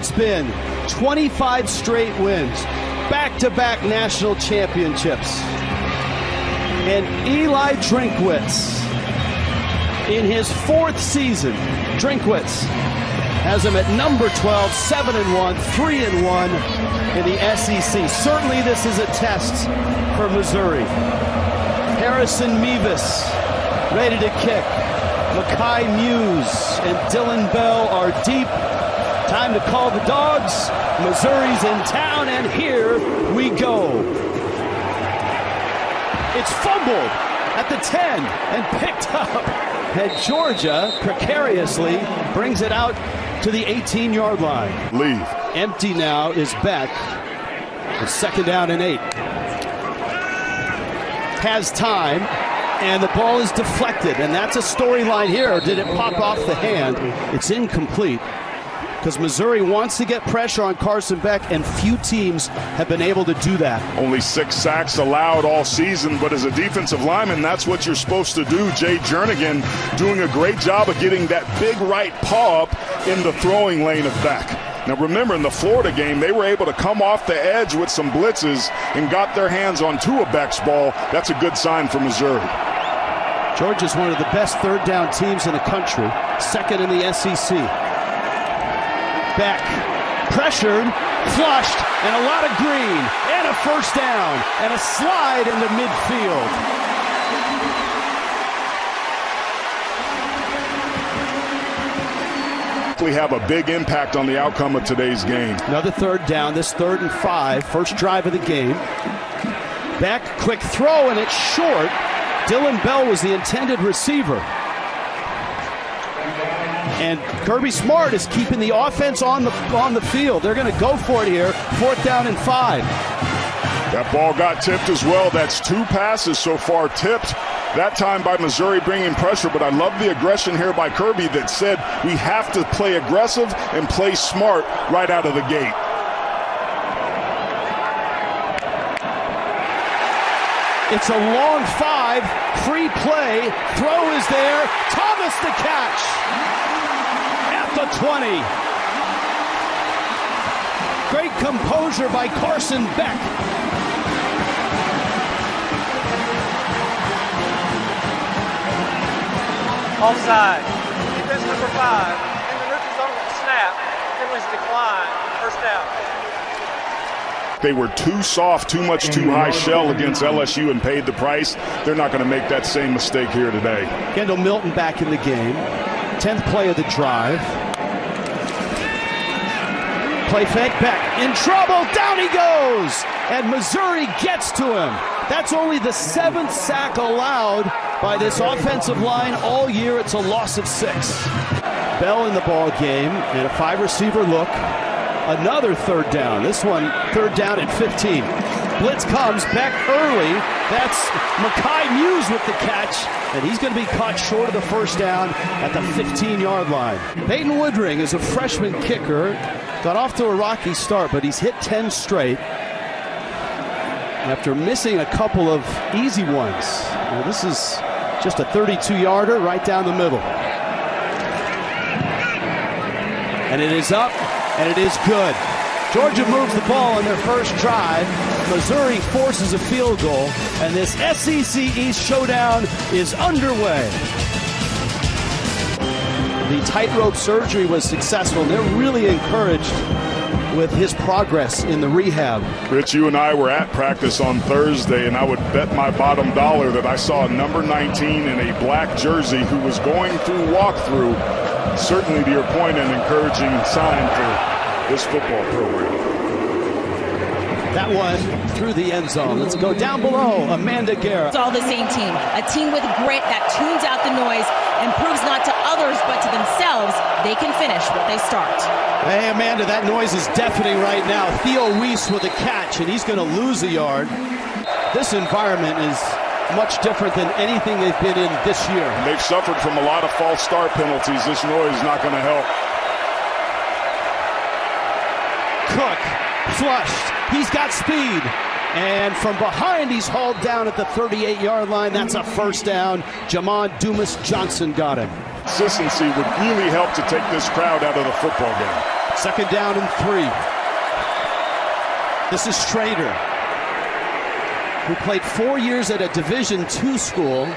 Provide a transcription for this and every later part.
It's been 25 straight wins, back-to-back national championships. And Eli Drinkwitz, in his fourth season, Drinkwitz has him at number 12, 7-1, 3-1 in the SEC. Certainly this is a test for Missouri. Harrison Mevis ready to kick. Mekhi Muse and Dylan Bell are deep. Time to call the dogs. Missouri's in town, and here we go. It's fumbled at the 10 and picked up. And Georgia precariously brings it out to the 18-yard line. Leave. Empty now is Beck. It's 2nd down and 8. Has time, and the ball is deflected, and that's a storyline here. Or did it pop off the hand? It's incomplete, because Missouri wants to get pressure on Carson Beck, and few teams have been able to do that. Only 6 sacks allowed all season, but as a defensive lineman, that's what you're supposed to do. Jay Jernigan doing a great job of getting that big right paw up in the throwing lane of Beck. Now remember, in the Florida game, they were able to come off the edge with some blitzes and got their hands on two of Beck's ball. That's a good sign for Missouri. Georgia's one of the best third down teams in the country, 2nd in the SEC. Beck, pressured, flushed, and a lot of green, and a 1st down, and a slide into midfield. Have a big impact on the outcome of today's game. Another 3rd down, this 3rd and 5, first drive of the game. Beck, quick throw, and it's short. Dylan Bell was the intended receiver. And Kirby Smart is keeping the offense on the field. They're going to go for it here, 4th down and 5. That ball got tipped as well. That's 2 passes so far tipped. That time by Missouri bringing pressure, but I love the aggression here by Kirby that said we have to play aggressive and play smart right out of the gate. It's a long 5, free play, throw is there, Thomas the catch at the 20. Great composure by Carson Beck. Offside. Defense number 5 in the neutral zone at the snap. Penalties decline. 1st down. They were too soft, too much too high shell against LSU and paid the price. They're not going to make that same mistake here today. Kendall Milton back in the game. 10th play of the drive. Play fake, Beck in trouble, down he goes! And Missouri gets to him. That's only the 7th sack allowed by this offensive line all year. It's a loss of 6. Bell in the ball game, and a 5-receiver look. Another 3rd down. This one, 3rd down at 15. Blitz comes, Beck early. That's Mekhi Muse with the catch, and he's going to be caught short of the 1st down at the 15-yard line. Peyton Woodring is a freshman kicker. Got off to a rocky start, but he's hit 10 straight after missing a couple of easy ones. Now, this is just a 32-yarder right down the middle. And it is up, and it is good. Georgia moves the ball on their first drive. Missouri forces a field goal, and this SEC East showdown is underway. The tightrope surgery was successful, and they're really encouraged with his progress in the rehab. Rich, you and I were at practice on Thursday, and I would bet my bottom dollar that I saw number 19 in a black jersey who was going through walkthrough. Certainly, to your point, an encouraging sign for this football program. That one through the end zone. Let's go down below. Amanda Guerra. It's all the same team. A team with grit that tunes out the noise and proves not to others but to themselves they can finish what they start. Hey, Amanda, that noise is deafening right now. Theo Weiss with a catch, and he's going to lose a yard. This environment is much different than anything they've been in this year. They've suffered from a lot of false start penalties. This noise is not going to help. Cook, flushed. He's got speed. And from behind, he's hauled down at the 38-yard line. That's a 1st down. Jamon Dumas Johnson got him. Consistency would really help to take this crowd out of the football game. Second down and 3. This is Schrader, who played 4 years at a Division II school,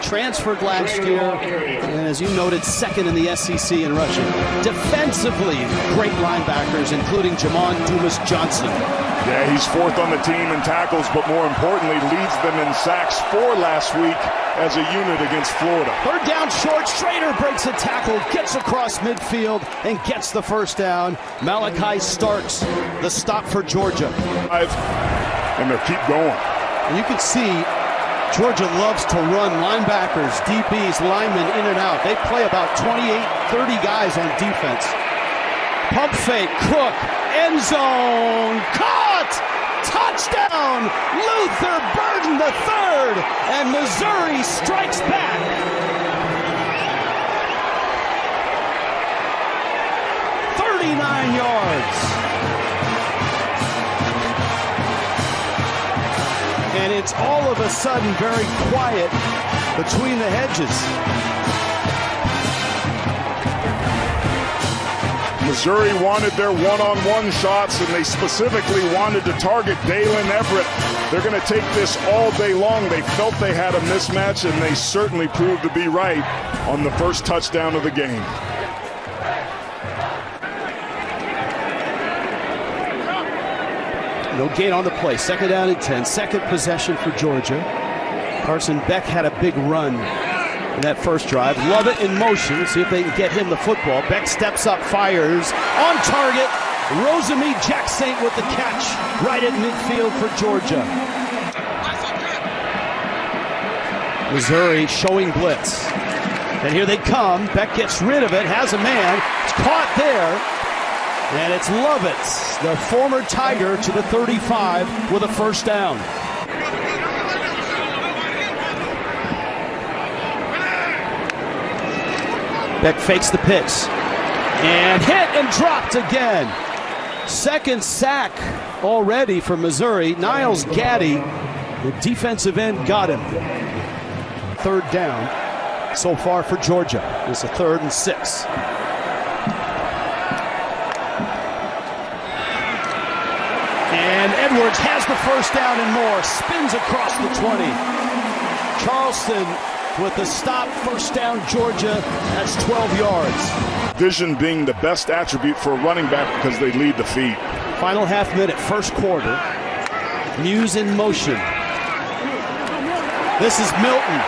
transferred last year, and as you noted, second in the SEC in rushing. Defensively, great linebackers, including Jamon Dumas-Johnson. Yeah, he's fourth on the team in tackles, but more importantly, leads them in sacks for last week as a unit against Florida. Third down short, Schrader breaks a tackle, gets across midfield, and gets the first down. Malachi Starks, the stop for Georgia. And they'll keep going. And you can see Georgia loves to run linebackers, DBs, linemen in and out. They play about 28, 30 guys on defense. Pump fake, Cook, end zone, caught! Touchdown! Luther Burden III, and Missouri strikes back. "39 yards. And it's all of a sudden very quiet between the hedges. Missouri wanted their one-on-one shots, and they specifically wanted to target Dalen Everett. They're going to take this all day long. They felt they had a mismatch, and they certainly proved to be right on the first touchdown of the game. No gain on the play. Second down and 10. Second possession for Georgia. Carson Beck had a big run in that first drive. Lovett in motion. See if they can get him the football. Beck steps up, fires. On target. Rosemy Jack-Saint with the catch right at midfield for Georgia. Missouri showing blitz. And here they come. Beck gets rid of it. Has a man. It's caught there. And it's Lovett, the former Tiger, to the 35 with a first down. Beck fakes the pitch. And hit and dropped again. Second sack already for Missouri. Niles Gaddy, the defensive end, got him. Third down so far for Georgia. It's a 3rd and 6. And Edwards has the first down and more. Spins across the 20. Charleston with the stop. First down, Georgia. That's 12 yards. Vision being the best attribute for a running back because they lead the feet. Final half minute, first quarter. Muse in motion. This is Milton.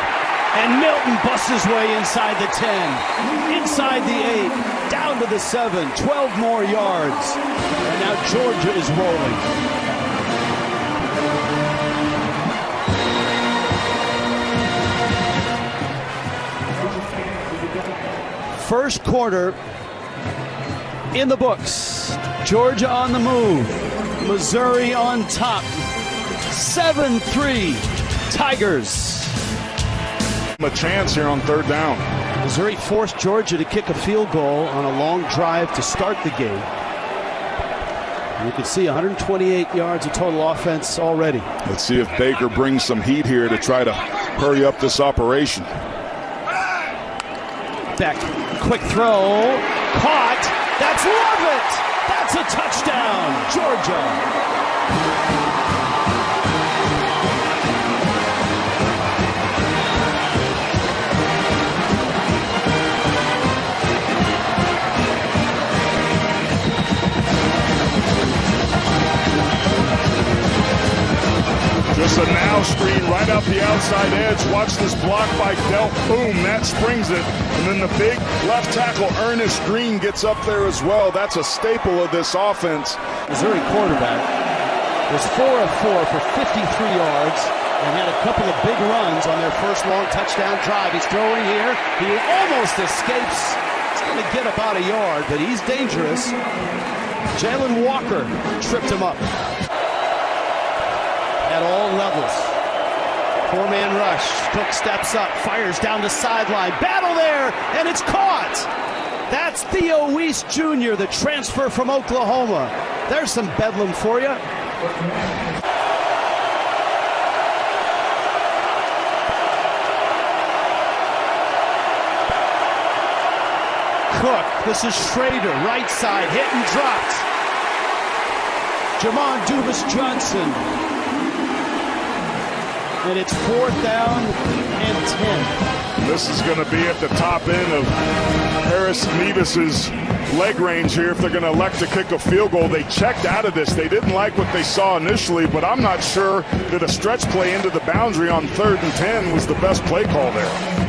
And Milton busts his way inside the 10. Inside the 8. Down to the 7. 12 more yards. And now Georgia is rolling. First quarter in the books. Georgia on the move. Missouri on top. 7-3 Tigers. A chance here on third down. Missouri forced Georgia to kick a field goal on a long drive to start the game. And you can see 128 yards of total offense already. Let's see if Baker brings some heat here to try to hurry up this operation. Beck, quick throw, caught. That's Lovett. That's a touchdown, Georgia. Just a now screen right out the outside edge. Watch this block by Delp. Boom, that springs it. And then the big left tackle, Ernest Green, gets up there as well. That's a staple of this offense. Missouri quarterback was 4 of 4 for 53 yards and had a couple of big runs on their first long touchdown drive. He's throwing here. He almost escapes. He's going to get about a yard, but he's dangerous. Jalen Walker tripped him up. At all levels. 4-man rush. Cook steps up, fires down the sideline. Battle there, and it's caught. That's Theo Weiss Jr., the transfer from Oklahoma. There's some bedlam for you. Cook. This is Schrader, right side, hit and dropped. Jamon Dubas-Johnson. And it's 4th down and 10. This is going to be at the top end of Harris Mevis's leg range here if they're going to elect to kick a field goal. They checked out of this. They didn't like what they saw initially, but I'm not sure that a stretch play into the boundary on 3rd and 10 was the best play call there.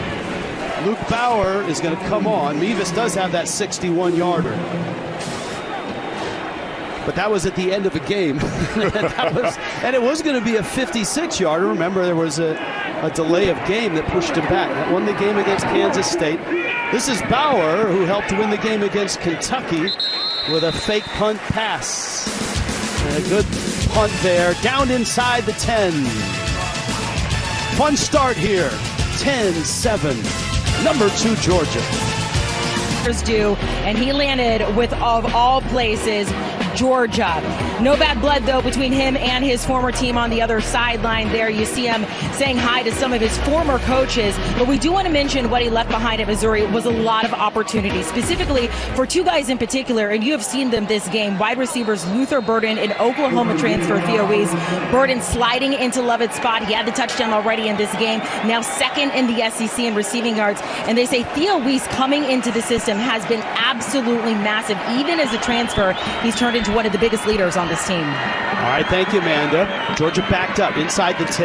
Luke Bauer is going to come on. Mevis does have that 61-yarder. But that was at the end of a game. And it was going to be a 56-yarder. Remember, there was a delay of game that pushed him back. That won the game against Kansas State. This is Bauer, who helped win the game against Kentucky with a fake punt pass. And a good punt there, down inside the 10. Fun start here, 10-7. Number 2, Georgia. Do, and he landed with, of all places, Georgia. No bad blood, though, between him and his former team on the other sideline there. You see him saying hi to some of his former coaches. But we do want to mention what he left behind at Missouri was a lot of opportunities, specifically for 2 guys in particular, and you have seen them this game. Wide receivers Luther Burden and Oklahoma transfer Theo Weiss. Burden sliding into Lovett's spot. He had the touchdown already in this game. Now 2nd in the SEC in receiving yards. And they say Theo Weiss coming into the system has been absolutely massive. Even as a transfer, he's turned into one of the biggest leaders on this team. All right, thank you, Amanda. Georgia backed up inside the 10.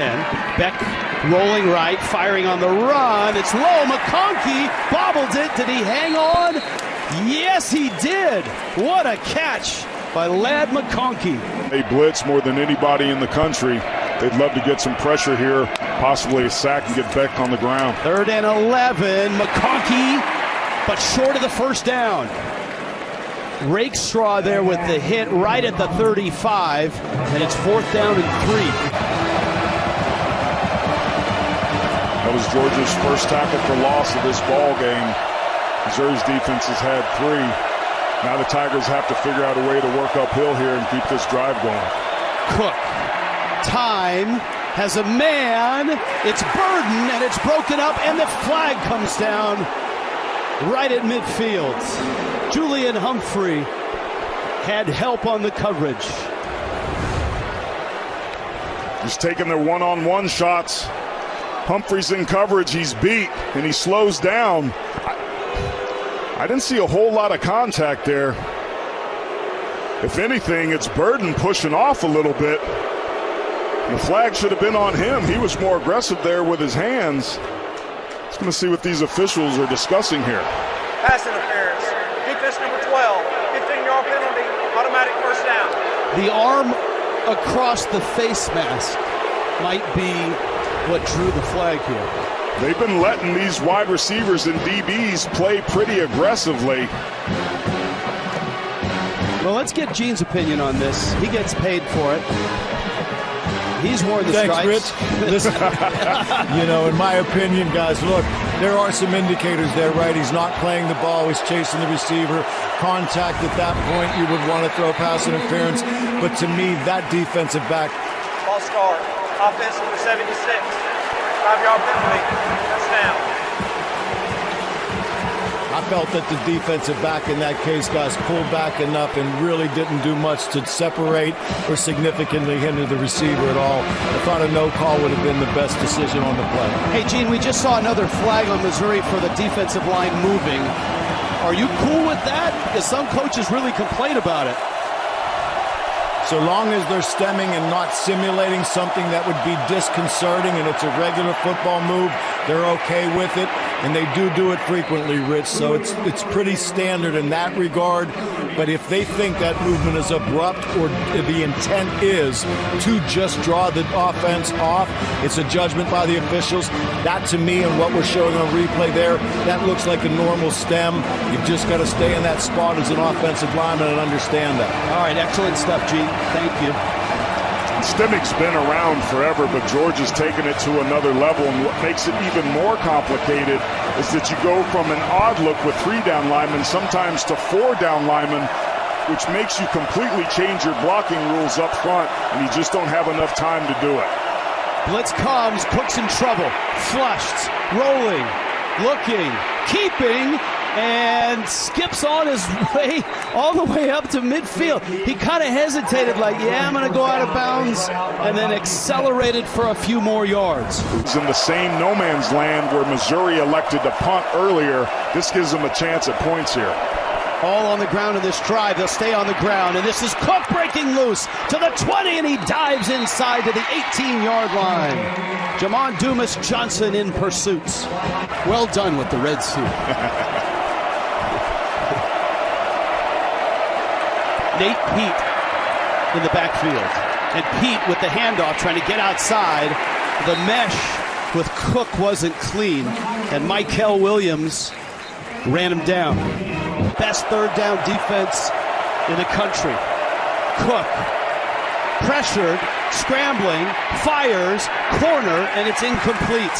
Beck rolling right, firing on the run. It's low. McConkey bobbled it. Did he hang on? Yes, he did. What a catch by Ladd McConkey. They blitz more than anybody in the country. They'd love to get some pressure here, possibly a sack and get Beck on the ground. 3rd and 11. McConkey, but short of the first down. Rakestraw there with the hit right at the 35, and it's 4th down and 3. That was Georgia's first tackle for loss of this ball game. Missouri's defense has had 3. Now the Tigers have to figure out a way to work uphill here and keep this drive going. Cook, time, has a man. It's Burden, and it's broken up, and the flag comes down right at midfield. Julian Humphrey had help on the coverage. He's taking their one-on-one shots. Humphrey's in coverage. He's beat, and he slows down. I didn't see a whole lot of contact there. If anything, it's Burden pushing off a little bit. The flag should have been on him. He was more aggressive there with his hands. Let's going to see what these officials are discussing here. Pass interference. Defense number 12. 15-yard penalty. Automatic first down. The arm across the face mask might be what drew the flag here. They've been letting these wide receivers and DBs play pretty aggressively. Well, let's get Gene's opinion on this. He gets paid for it. He's worn the stripes. Thanks, Rich. Listen, in my opinion, guys, look, there are some indicators there, right? He's not playing the ball. He's chasing the receiver. Contact at that point, you would want to throw pass interference. But to me, that defensive back. Ball start. Offense number 76. 5-yard penalty. First down. I felt that the defensive back in that case, guys, pulled back enough and really didn't do much to separate or significantly hinder the receiver at all. I thought a no call would have been the best decision on the play. Hey, Gene, we just saw another flag on Missouri for the defensive line moving. Are you cool with that? Because some coaches really complain about it. So long as they're stemming and not simulating something that would be disconcerting and it's a regular football move, they're okay with it. And they do it frequently, Rich, so it's pretty standard in that regard. But if they think that movement is abrupt or the intent is to just draw the offense off, it's a judgment by the officials. That, to me, and what we're showing on replay there, that looks like a normal stem. You've just got to stay in that spot as an offensive lineman and understand that. All right, excellent stuff, Gene. Thank you. Stemming's been around forever, but Georgia's taken it to another level, and what makes it even more complicated is that you go from an odd look with 3 down linemen sometimes to 4 down linemen, which makes you completely change your blocking rules up front, and you just don't have enough time to do it. Blitz comes, Cook's in trouble, flushed, rolling, looking, keeping, and skips on his way all the way up to midfield. He kind of hesitated like, yeah, I'm going to go out of bounds, and then accelerated for a few more yards. It's in the same no man's land where Missouri elected to punt earlier. This gives them a chance at points here. All on the ground in this drive. They'll stay on the ground, and this is Cook breaking loose to the 20, and he dives inside to the 18-yard line. Jamon Dumas Johnson in pursuit. Well done with the Reds here. Nate Pete in the backfield, and Pete with the handoff trying to get outside. The mesh with Cook wasn't clean, and Michael Williams ran him down. Best third down defense in the country. Cook pressured, scrambling, fires, corner, and it's incomplete.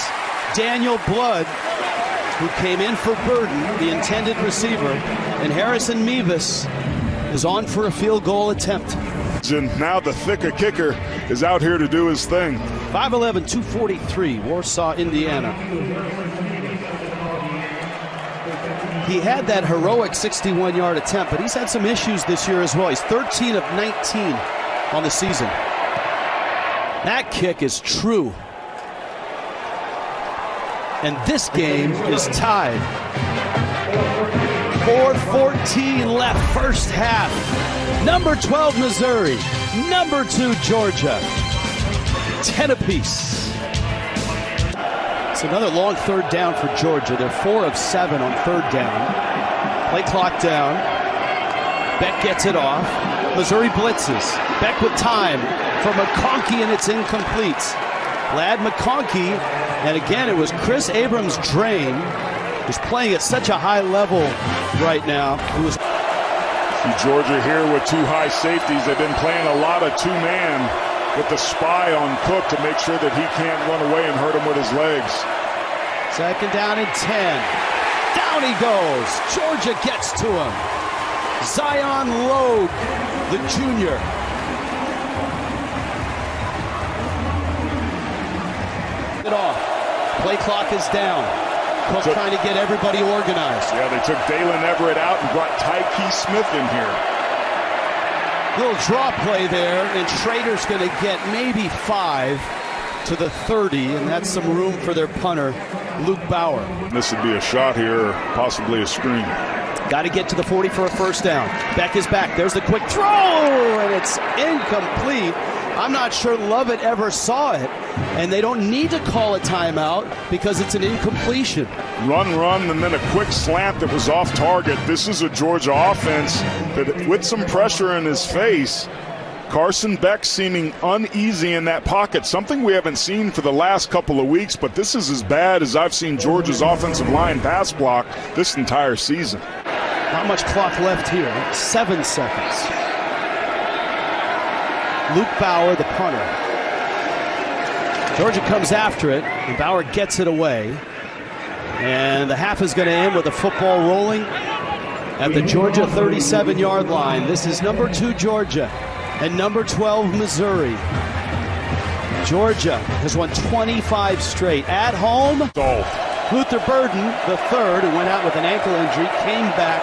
Daniel Blood, who came in for Burden, the intended receiver, and Harrison Mevis is on for a field goal attempt. And now the thicker kicker is out here to do his thing. 5'11", 243, Warsaw, Indiana. He had that heroic 61-yard attempt, but he's had some issues this year as well. He's 13 of 19 on the season. That kick is true. And this game is tied. 4:14 left, first half. Number 12, Missouri. Number 2, Georgia. 10 apiece. It's another long third down for Georgia. They're 4 of 7 on third down. Play clock down. Beck gets it off. Missouri blitzes. Beck with time for McConkey, and it's incomplete. Ladd McConkey, and again, it was Chris Abrams-Drain, who's playing at such a high level right now. See Georgia here with 2 high safeties. They've been playing a lot of two-man with the spy on Cook to make sure that he can't run away and hurt him with his legs. Second down and 10. Down he goes. Georgia gets to him. Zion Logue, the junior. It off. Play clock is down. Cook trying to get everybody organized. Yeah, they took Dalen Everett out and brought Tyke Smith in here. Little draw play there, and Schrader's going to get maybe 5 to the 30, and that's some room for their punter, Luke Bauer. This would be a shot here, possibly a screen. Got to get to the 40 for a first down. Beck is back. There's the quick throw, and it's incomplete. I'm not sure Lovett ever saw it, and they don't need to call a timeout because it's an incompletion. Run, and then a quick slant that was off target. This is a Georgia offense that, with some pressure in his face, Carson Beck seeming uneasy in that pocket, something we haven't seen for the last couple of weeks, but this is as bad as I've seen Georgia's offensive line pass block this entire season. Not much clock left here. 7 seconds. Luke Bauer, the punter. Georgia comes after it, and Bauer gets it away. And the half is going to end with the football rolling at the Georgia 37-yard line. This is number 2 Georgia and number 12 Missouri. Georgia has won 25 straight at home. Luther Burden, the third, who went out with an ankle injury, came back,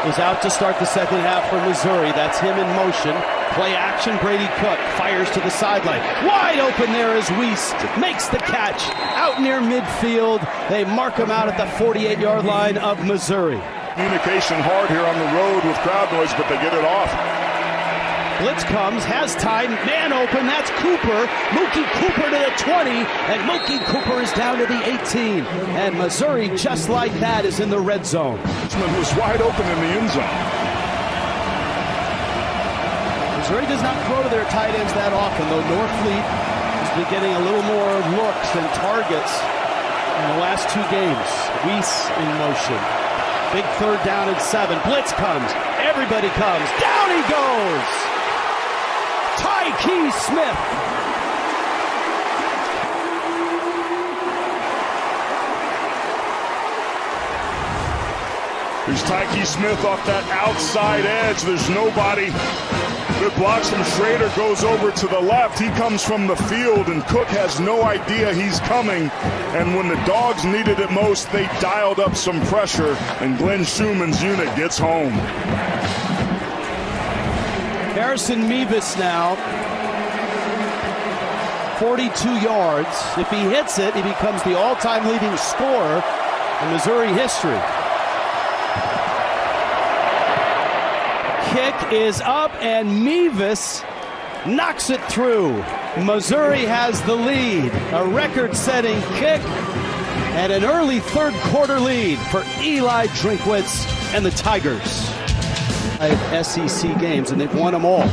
is out to start the second half for Missouri. That's him in motion. Play action, Brady Cook fires to the sideline. Wide open there is Weiss, makes the catch out near midfield. They mark him out at the 48-yard line of Missouri. Communication hard here on the road with crowd noise, but they get it off. Blitz comes, has time, man open, that's Cooper. Mookie Cooper to the 20, and Mookie Cooper is down to the 18. And Missouri, just like that, is in the red zone. Richmond was wide open in the end zone. Missouri does not throw to their tight ends that often, though Norfleet has been getting a little more looks and targets in the last 2 games. Weiss in motion. Big third down and 7. Blitz comes. Everybody comes. Down he goes. Tyke Smith. There's Tyke Smith off that outside edge. There's nobody Good blocks from Schrader, goes over to the left. He comes from the field, and Cook has no idea he's coming. And when the Dogs needed it most, they dialed up some pressure, and Glenn Schumann's unit gets home. Harrison Mevis now, 42 yards. If he hits it, he becomes the all-time leading scorer in Missouri history. Kick is up, and Mevis knocks it through. Missouri has the lead. A record-setting kick and an early third-quarter lead for Eli Drinkwitz and the Tigers. SEC games, and they've won them all.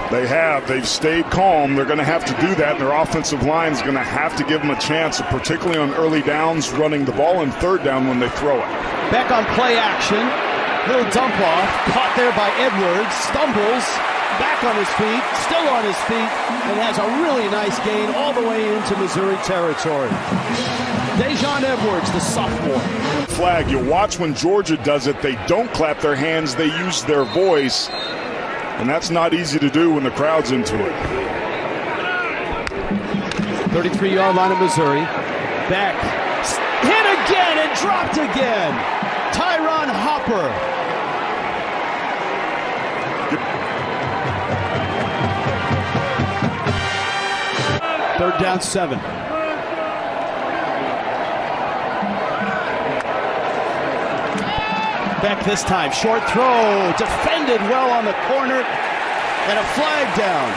They have. They've stayed calm. They're going to have to do that, and their offensive line is going to have to give them a chance, particularly on early downs, running the ball, and third down when they throw it. Back on play action. Little dump off. Caught there by Edwards. Stumbles. Back on his feet. Still on his feet. And has a really nice gain all the way into Missouri territory. Dejon Edwards, the sophomore. Flag. You watch when Georgia does it. They don't clap their hands. They use their voice. And that's not easy to do when the crowd's into it. 33-yard line of Missouri. Back. Hit again and dropped again. Tyron Hopper. Third down, 7. Back this time. Short throw. Defended well on the corner. And a flag down.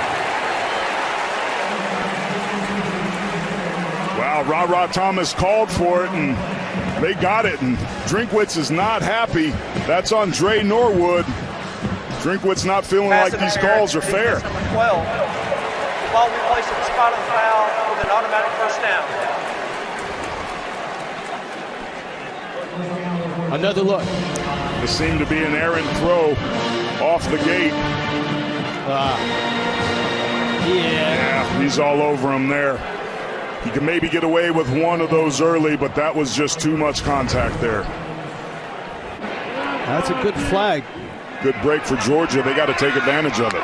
Wow, Ra-Ra Thomas called for it, and they got it. And Drinkwitz is not happy. That's on Dre Norwood. Drinkwitz not feeling like these calls are fair. Number 12. Ball will be placed at the spot of the foul with an automatic first down. Another look. This seemed to be an errant throw off the gate. Yeah, he's all over him there. He can maybe get away with one of those early, but that was just too much contact there. That's a good flag. Good break for Georgia. They got to take advantage of it.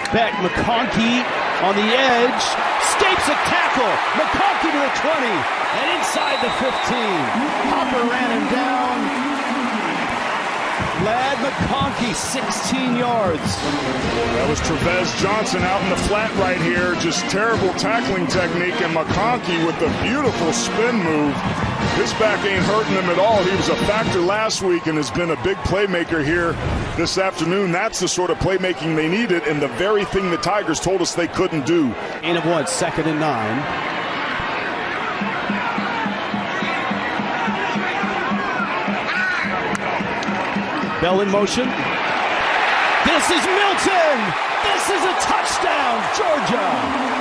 Back, McConkey on the edge. Escapes a tackle. McConkey to the 20. And inside the 15. Hopper ran him down. Ladd McConkey, 16 yards. That was Trevez Johnson out in the flat right here. Just terrible tackling technique. And McConkey with the beautiful spin move. His back ain't hurting him at all. He was a factor last week and has been a big playmaker here this afternoon. That's the sort of playmaking they needed, and the very thing the Tigers told us they couldn't do. Gain of 1, 2nd and 9. Bell in motion. This is Milton. This is a touchdown, Georgia.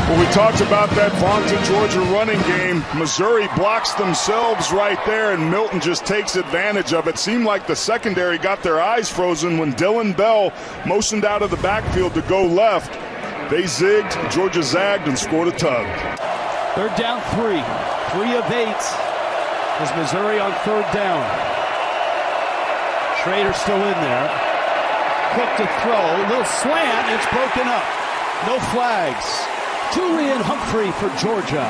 Well, we talked about that vaunted Georgia running game. Missouri blocks themselves right there, and Milton just takes advantage of it. Seemed like the secondary got their eyes frozen when Dylan Bell motioned out of the backfield to go left. They zigged, Georgia zagged, and scored a tug. Third down, 3. 3 of 8 is Missouri on third down. Schrader still in there. Cook to throw. A little slant. It's broken up. No flags. Julian Humphrey for Georgia.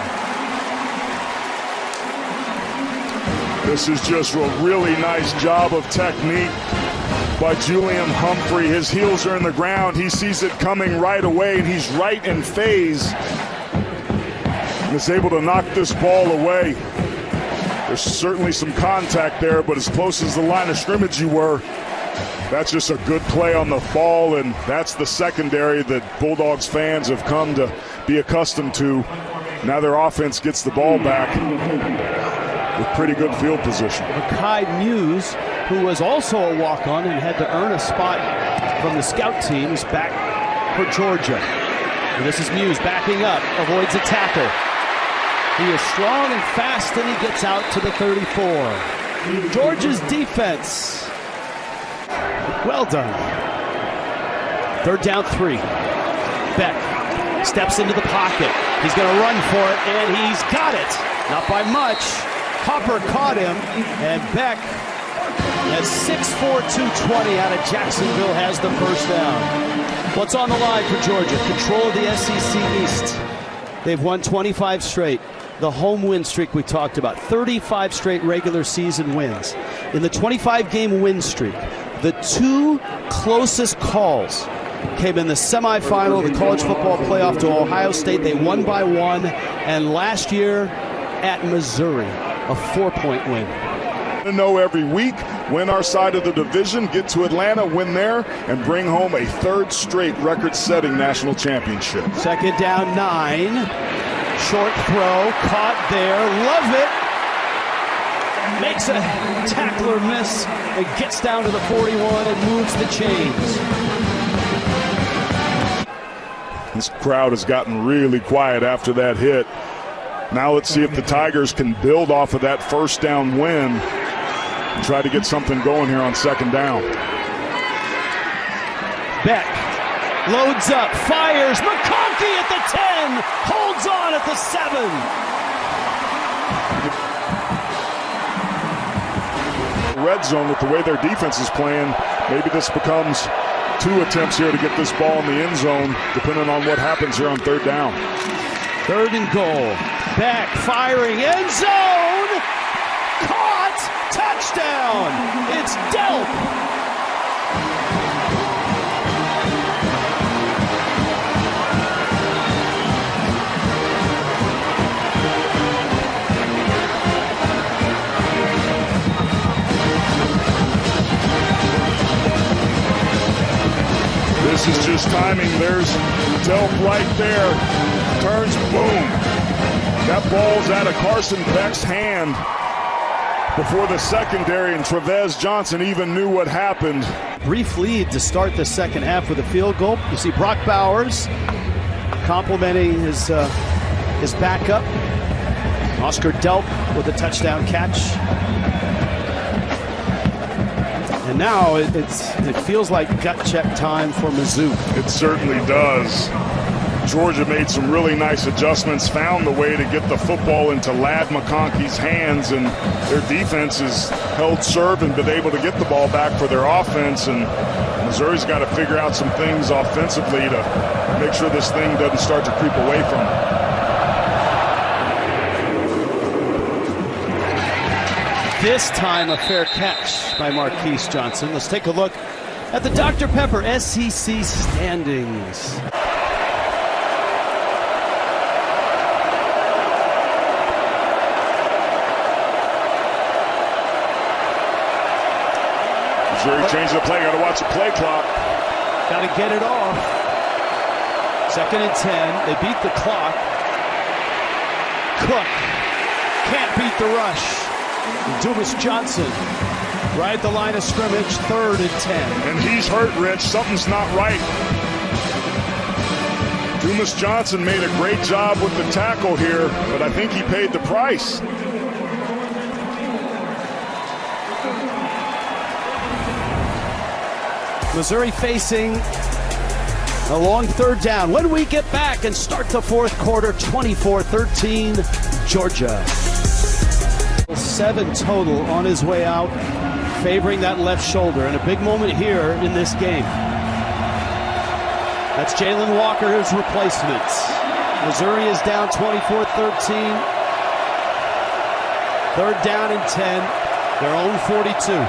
This is just a really nice job of technique by Julian Humphrey. His heels are in the ground. He sees it coming right away, and he's right in phase. And is able to knock this ball away. There's certainly some contact there, but as close as the line of scrimmage you were, that's just a good play on the ball, and that's the secondary that Bulldogs fans have come to be accustomed to. Now their offense gets the ball back with pretty good field position. Makai Muse, who was also a walk-on and had to earn a spot from the scout team, is back for Georgia. And this is Muse backing up, avoids a tackle. He is strong and fast, and he gets out to the 34. Georgia's defense. Well done. 3rd down 3. Beck steps into the pocket. He's going to run for it, and he's got it. Not by much. Hopper caught him, and Beck, at 6'4", 220 out of Jacksonville, has the first down. What's on the line for Georgia? Control of the SEC East. They've won 25 straight. The home win streak we talked about. 35 straight regular season wins. In the 25-game win streak, the 2 closest calls came in the semifinal of the college football playoff to Ohio State. They won by 1. And last year at Missouri, a 4-point win. To know every week, win our side of the division, get to Atlanta, win there, and bring home a 3rd straight record-setting national championship. 2nd down 9. Short throw, caught there, love it. Makes a tackler miss and gets down to the 41 and moves the chains. This crowd has gotten really quiet after that hit. Now let's see if the Tigers can build off of that 1st down win and try to get something going here on 2nd down. Beck loads up, fires, McConkey at the 10, holds on at the 7. Red zone with the way their defense is playing, maybe this becomes 2 attempts here to get this ball in the end zone, depending on what happens here on 3rd down. 3rd and goal. Beck firing, end zone, caught, touchdown. It's Delp. This is just timing. There's Delp right there. Turns, boom. That ball's out of Carson Beck's hand before the secondary, and Trevez Johnson even knew what happened. Brief lead to start the 2nd half with a field goal. You see Brock Bowers complimenting his backup. Oscar Delp with a touchdown catch. And now it feels like gut check time for Mizzou. It certainly does. Georgia made some really nice adjustments, found the way to get the football into Ladd McConkey's hands, and their defense has held serve and been able to get the ball back for their offense. And Missouri's got to figure out some things offensively to make sure this thing doesn't start to creep away from them. This time a fair catch by Marquise Johnson. Let's take a look at the Dr. Pepper SEC standings. Missouri changed the play. Got to watch the play clock. Got to get it off. 2nd and 10. They beat the clock. Cook can't beat the rush. Dumas Johnson right at the line of scrimmage, 3rd and 10. And he's hurt, Rich. Something's not right. Dumas Johnson made a great job with the tackle here, but I think he paid the price. Missouri facing a long 3rd down. When we get back and start the 4th quarter, 24-13, Georgia. 7 total on his way out, favoring that left shoulder, and a big moment here in this game. That's Jalen Walker, his replacement. Missouri is down 24-13. 3rd down and 10. Their own 42.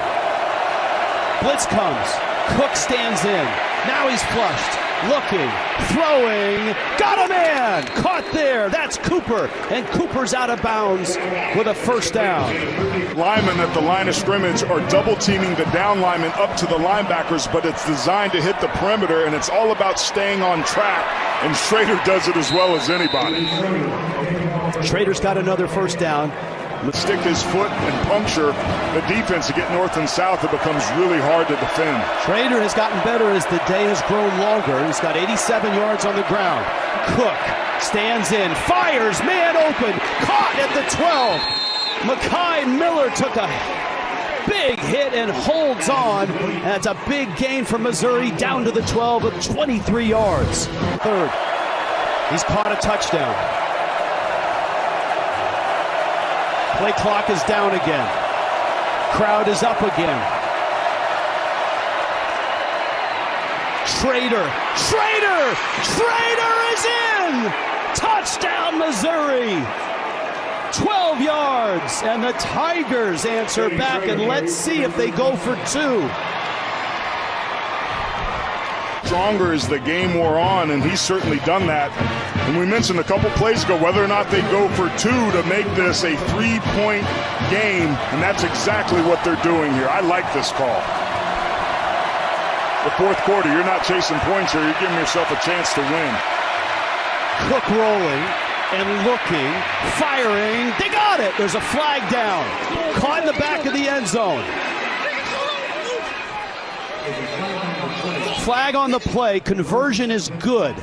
Blitz comes. Cook stands in. Now he's flushed. Looking, throwing, got a man, caught there. That's Cooper, and Cooper's out of bounds with a 1st down. Linemen at the line of scrimmage are double teaming the down linemen up to the linebackers, but it's designed to hit the perimeter, and it's all about staying on track, and Schrader does it as well as anybody. Schrader's got another 1st down. Stick his foot and puncture the defense to get north and south. It becomes really hard to defend. Schrader has gotten better as the day has grown longer. He's got 87 yards on the ground. Cook stands in, fires, man open, caught at the 12. Mekhi Miller took a big hit and holds on. That's a big gain for Missouri down to the 12 of 23 yards. Third, he's caught a touchdown. Play clock is down again. Crowd is up again. Schrader is in! Touchdown, Missouri! 12 yards, and the Tigers answer back, and let's see if they go for 2. Stronger as the game wore on, and he's certainly done that. And we mentioned a couple plays ago whether or not they go for 2 to make this a 3-point game, and that's exactly what they're doing here. I like this call. The fourth quarter, you're not chasing points here, you're giving yourself a chance to win. Cook rolling and looking, firing, they got it! There's a flag down, caught in the back of the end zone. Flag on the play, conversion is good,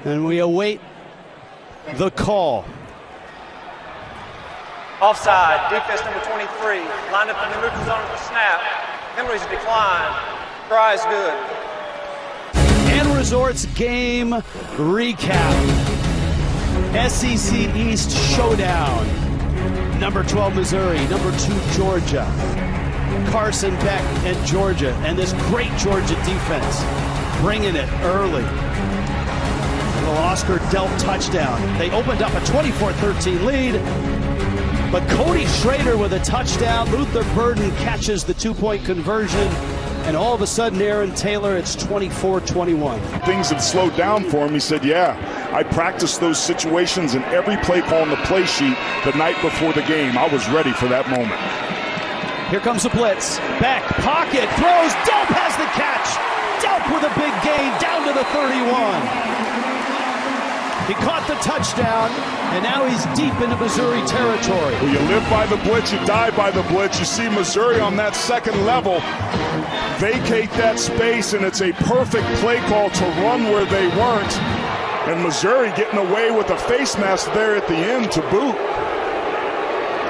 and we await the call. Offside, defense number 23, lined up in the neutral zone at the snap. Penalties decline, try is good. And Resorts game recap. SEC East showdown. Number 12 Missouri, number 2 Georgia. Carson Beck and Georgia, and this great Georgia defense bringing it early. Little Oscar Delp touchdown. They opened up a 24-13 lead, but Cody Schrader with a touchdown. Luther Burden catches the 2-point conversion, and all of a sudden Aaron Taylor, it's 24-21. Things had slowed down for him. He said, yeah, I practiced those situations in every play call on the play sheet the night before the game. I was ready for that moment. Here comes the blitz. Beck, pocket, throws. Delp has the catch. Delp with a big gain down to the 31. He caught the touchdown, and now he's deep into Missouri territory. Well, you live by the blitz, you die by the blitz. You see Missouri on that second level vacate that space, and it's a perfect play call to run where they weren't. And Missouri getting away with a face mask there at the end to boot.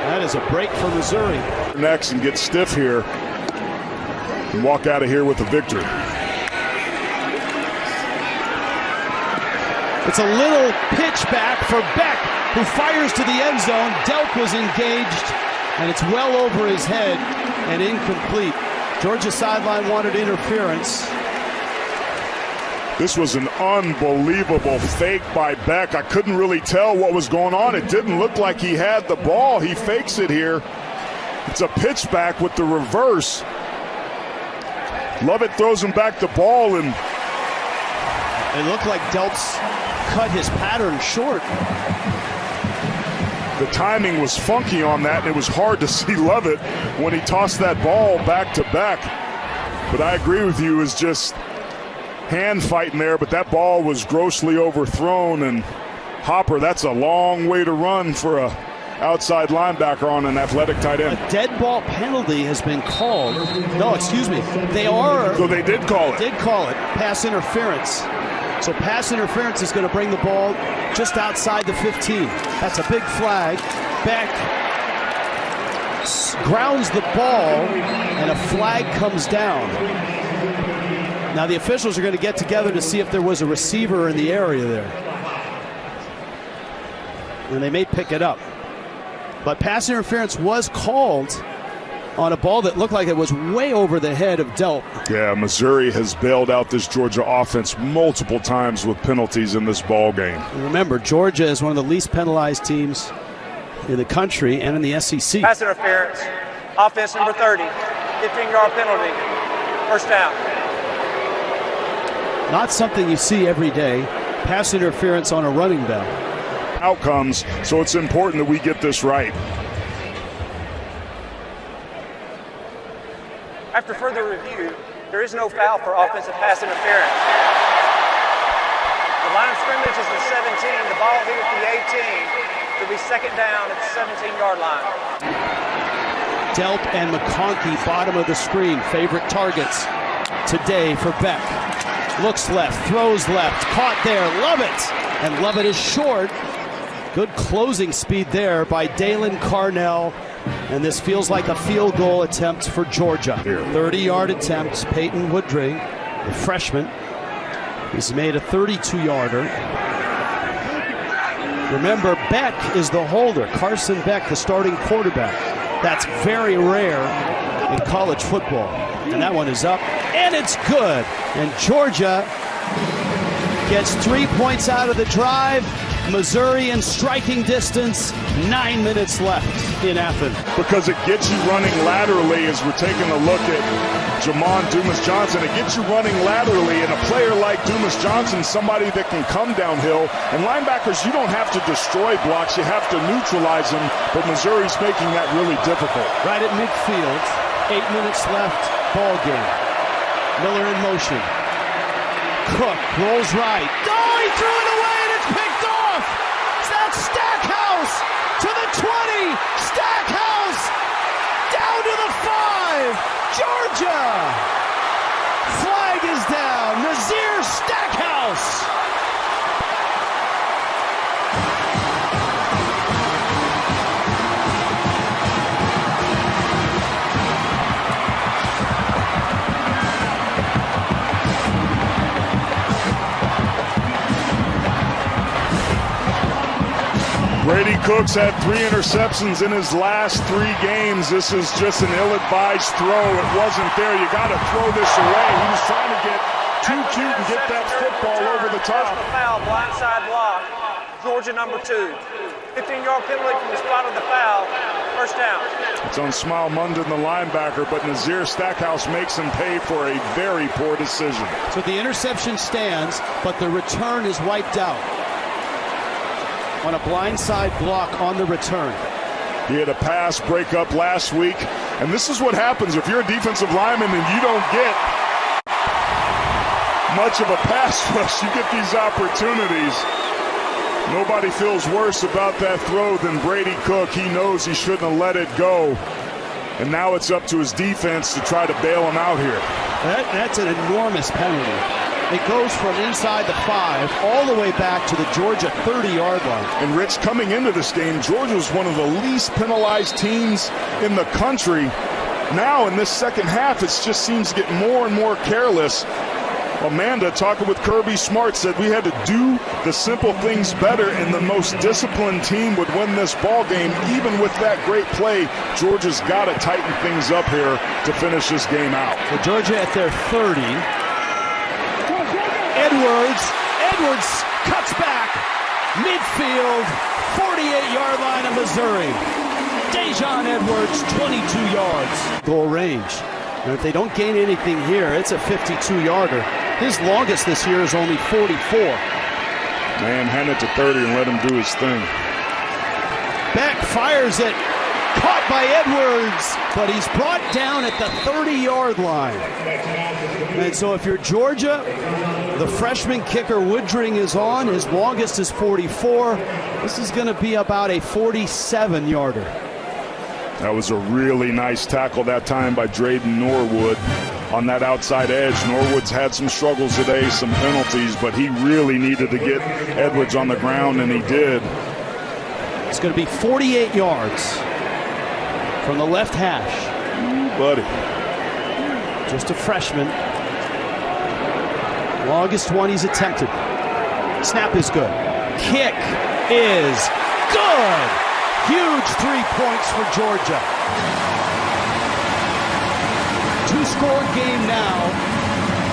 That is a break for Missouri. Next and get stiff here and walk out of here with a victory. It's a little pitch back for Beck, who fires to the end zone. Delp was engaged, and it's well over his head and incomplete. Georgia sideline wanted interference. This was an unbelievable fake by Beck. I couldn't really tell what was going on. It didn't look like he had the ball. He fakes it here. It's a pitch back with the reverse. Lovett throws him back the ball, and it looked like Delp's cut his pattern short. The timing was funky on that, and it was hard to see Lovett when he tossed that ball back to Beck. But I agree with you, it was just hand fighting there, but that ball was grossly overthrown, and Hopper, that's a long way to run for a outside linebacker on an athletic tight end. A dead ball penalty has been called. No, excuse me. They are. So they did call it. Did call it. Pass interference. So pass interference is going to bring the ball just outside the 15. That's a big flag. Beck grounds the ball, and a flag comes down. Now the officials are going to get together to see if there was a receiver in the area there. And they may pick it up. But pass interference was called on a ball that looked like it was way over the head of Delp. Yeah, Missouri has bailed out this Georgia offense multiple times with penalties in this ball game. And remember, Georgia is one of the least penalized teams in the country and in the SEC. Pass interference, offense number 30, 15-yard penalty, first down. Not something you see every day. Pass interference on a running back. Outcomes, so it's important that we get this right. After further review, there is no foul for offensive pass interference. The line of scrimmage is the 17, the ball hit at the 18. It'll be second down at the 17-yard line. Delp and McConkey, bottom of the screen, favorite targets today for Beck. Looks left, throws left, caught there, Lovett. And Lovett is short. Good closing speed there by Dalen Carnell. And this feels like a field goal attempt for Georgia. 30-yard attempt. Peyton Woodring, the freshman, has made a 32-yarder. Remember, Beck is the holder. Carson Beck, the starting quarterback. That's very rare in college football. And that one is up, and it's good. And Georgia gets 3 points out of the drive. Missouri in striking distance, 9 minutes left in Athens. Because it gets you running laterally as we're taking a look at Jamon Dumas-Johnson. It gets you running laterally, and a player like Dumas-Johnson, somebody that can come downhill. And linebackers, you don't have to destroy blocks, you have to neutralize them, but Missouri's making that really difficult. Right at midfield, 8 minutes left, ball game. Miller in motion. Cook rolls right. Oh, he threw it away, and it's picked off! That's Stackhouse to the 20! Stackhouse down to the 5! Georgia! Flag is down. Nazir Stackhouse! Brady Cook's had 3 interceptions in his last 3 games. This is just an ill-advised throw. It wasn't there. You got to throw this away. He was trying to get too cute and get that football over the top. Personal foul, blindside block. Georgia number 2. 15-yard penalty from the spot of the foul. First down. It's on Smile Munden, the linebacker, but Nazir Stackhouse makes him pay for a very poor decision. So the interception stands, but the return is wiped out on a blindside block on the return. He had a pass breakup last week, and this is what happens if you're a defensive lineman and you don't get much of a pass rush. You get these opportunities. Nobody feels worse about that throw than Brady Cook. He knows he shouldn't have let it go, and now it's up to his defense to try to bail him out here. That's an enormous penalty. It goes from inside the 5 all the way back to the Georgia 30-yard line. And Rich, coming into this game, Georgia was one of the least penalized teams in the country. Now in this second half, it just seems to get more and more careless. Amanda, talking with Kirby Smart, said we had to do the simple things better, and the most disciplined team would win this ball game. Even with that great play, Georgia's got to tighten things up here to finish this game out. So Georgia at their 30. Edwards cuts back, midfield, 48-yard line of Missouri. Dejon Edwards, 22 yards. Goal range. And if they don't gain anything here, it's a 52-yarder. His longest this year is only 44. Man, hand it to 30 and let him do his thing. Beck fires it. Caught by Edwards, but he's brought down at the 30-yard line. And so if you're Georgia, the freshman kicker Woodring is on. His longest is 44. This is going to be about a 47-yarder. That was a really nice tackle that time by Drayden Norwood on that outside edge. Norwood's had some struggles today, some penalties, but he really needed to get Edwards on the ground, and he did. It's going to be 48 yards from the left hash. Ooh, buddy. Just a freshman. Longest one he's attempted. Snap is good. Kick is good. Huge 3 points for Georgia. 2-score game now.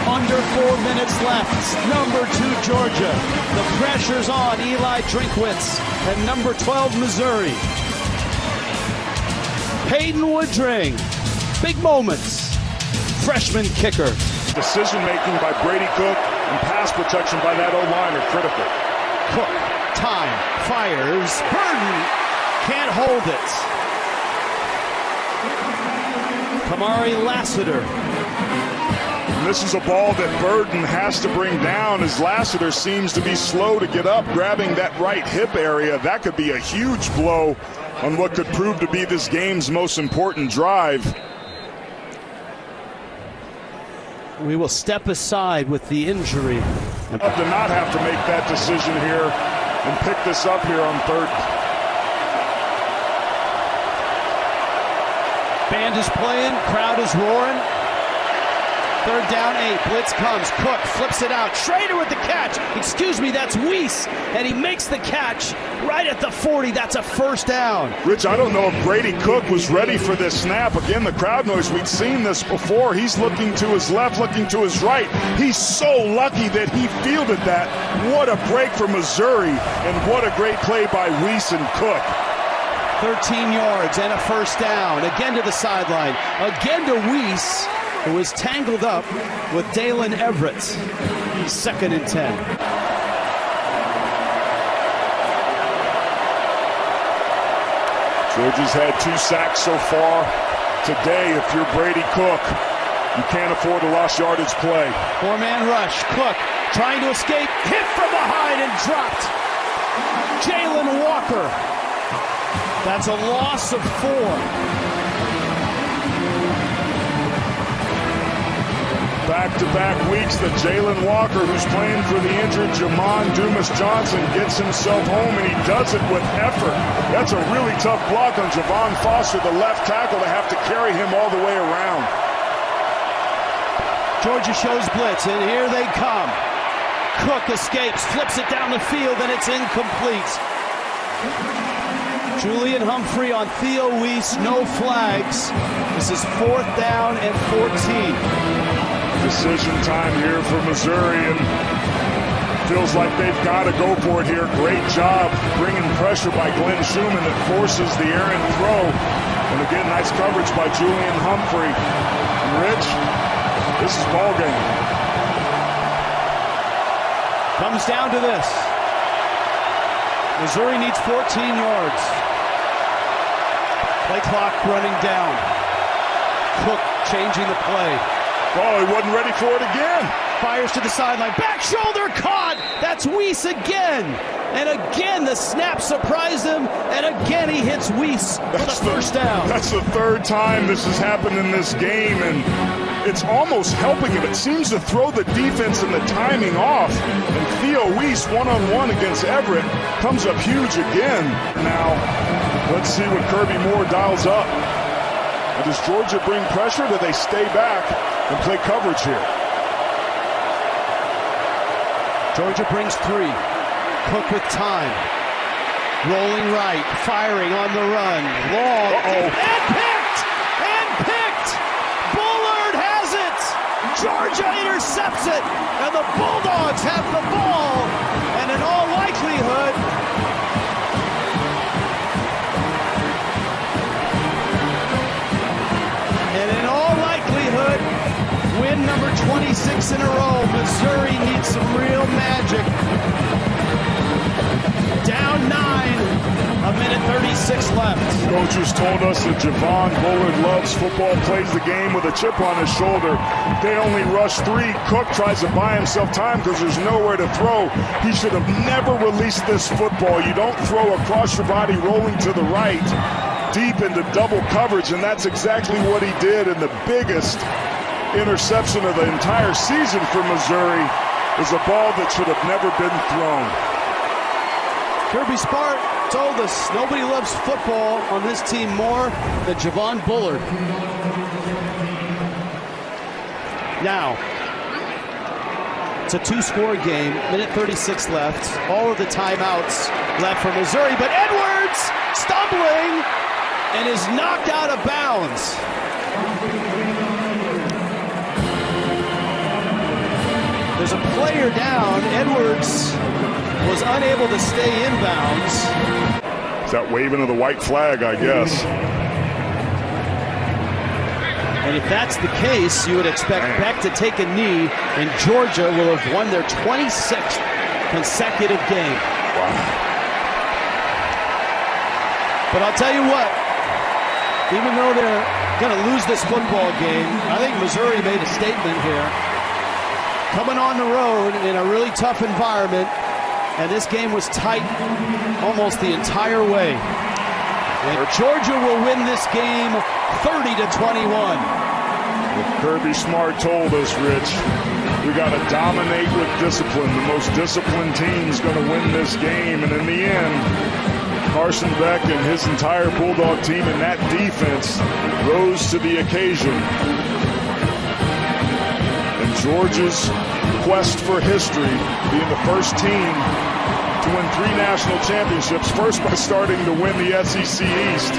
Under 4 minutes left. Number 2 Georgia. The pressure's on Eli Drinkwitz and number 12 Missouri. Peyton Woodring. Big moments. Freshman kicker. Decision-making by Brady Cook and pass protection by that O-line are critical. Cook, time, fires. Burden can't hold it. Kamari Lassiter And this is a ball that Burden has to bring down as Lassiter seems to be slow to get up, grabbing that right hip area. That could be a huge blow on what could prove to be this game's most important drive. We will step aside with the injury. To not have to make that decision here and pick this up here on third. Band is playing, crowd is roaring. Third down, 8. Blitz comes. Cook flips it out. Schrader with the catch. Excuse me, that's Weiss. And he makes the catch right at the 40. That's a first down. Rich, I don't know if Brady Cook was ready for this snap. Again, the crowd noise, we'd seen this before. He's looking to his left, looking to his right. He's so lucky that he fielded that. What a break for Missouri, and what a great play by Weiss and Cook. 13 yards and a first down. Again to the sideline. Again to Weiss, who was tangled up with Dalen Everett. 2nd and 10. Georgia's had 2 sacks so far today. If you're Brady Cook, you can't afford a lost yardage play. 4-man rush. Cook trying to escape. Hit from behind and dropped. Jalen Walker. That's a loss of 4. Back-to-back weeks that Jalen Walker, who's playing for the injured Jamon Dumas-Johnson, gets himself home, and he does it with effort. That's a really tough block on Javon Foster, the left tackle, to have to carry him all the way around. Georgia shows blitz, and here they come. Cook escapes, flips it down the field, and it's incomplete. Julian Humphrey on Theo Weiss, no flags. This is 4th down and 14. Decision time here for Missouri, and feels like they've got to go for it here. Great job bringing pressure by Glenn Schumann that forces the errant throw. And again, nice coverage by Julian Humphrey. And Rich, this is ball game. Comes down to this. Missouri needs 14 yards. Play clock running down. Cook changing the play. Oh, he wasn't ready for it again. Fires to the sideline. Back shoulder caught. That's Weiss again. And again, the snap surprised him. And again, he hits Weiss for the first down. That's the 3rd time this has happened in this game. And it's almost helping him. It seems to throw the defense and the timing off. And Theo Weiss, one-on-one against Everett, comes up huge again. Now, let's see what Kirby Moore dials up. Does Georgia bring pressure? Do they stay back and play coverage here? Georgia brings 3. Cook with time. Rolling right. Firing on the run. Long. And picked! And picked! Bullard has it! Georgia intercepts it! And the Bulldogs have the ball! And in all likelihood, win number 26 in a row. Missouri needs some real magic. Down 9, 1:36 left. Coaches told us that Javon Bullard loves football, plays the game with a chip on his shoulder. They only rush 3. Cook tries to buy himself time because there's nowhere to throw. He should have never released this football. You don't throw across your body rolling to the right, deep into double coverage, and that's exactly what he did. And the biggest interception of the entire season for Missouri is a ball that should have never been thrown. Kirby Smart told us nobody loves football on this team more than Javon Bullard. Now, it's a 2-score game, 1:36 left. All of the timeouts left for Missouri, but Edwards stumbling and is knocked out of bounds. There's a player down. Edwards was unable to stay inbounds. It's that waving of the white flag, I guess. And if that's the case, you would expect Beck to take a knee, and Georgia will have won their 26th consecutive game. Wow. But I'll tell you what, even though they're going to lose this football game. I think Missouri made a statement here. Coming on the road in a really tough environment, and this game was tight almost the entire way. And Georgia will win this game 30-21. Kirby Smart told us, Rich, we got to dominate with discipline. The most disciplined team's going to win this game. And in the end, Carson Beck and his entire Bulldog team and that defense rose to the occasion. And Georgia's quest for history, being the first team to win 3 national championships, first by starting to win the SEC East,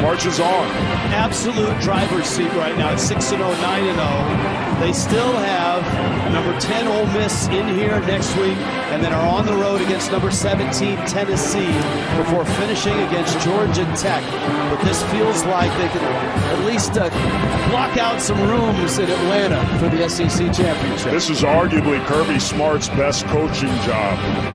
marches on. Absolute driver's seat right now at 6-0, 9-0. They still have number 10 Ole Miss in here next week, and then are on the road against number 17 Tennessee before finishing against Georgia Tech. But this feels like they can at least block out some rooms in Atlanta for the SEC championship. This is arguably Kirby Smart's best coaching job.